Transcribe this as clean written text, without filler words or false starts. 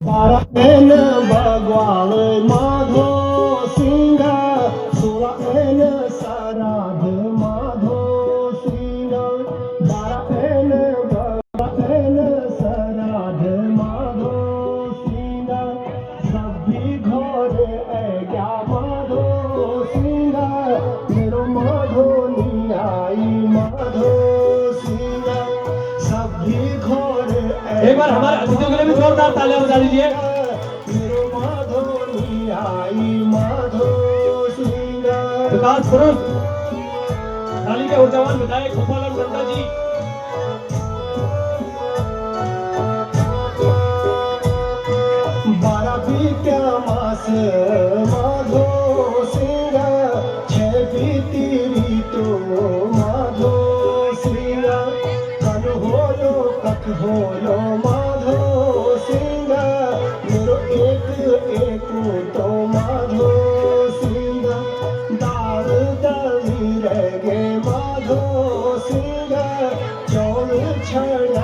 बारन भगवान माधो सिंह सुरन सराध माधो सिंह बारन भगवान सराध माधो सिंह सभी घोर ऐगा माधो सिंह मेरो माधो नियाई माधो सिंह सभी घोर एक बार हमारे अतिथियों के लिए भी जोरदार तालियां बजा दीजिए। विकास पुरुष थाली के ऊर्जावान विधायक गोपाल नंदा जी। माधो सिंह छह बीती तो माधो सिंह कन होलो कख होलो माधो सिंह मेरो एक तो माधो सिंह दाल दली रह गे माधो सिंह चौल छड़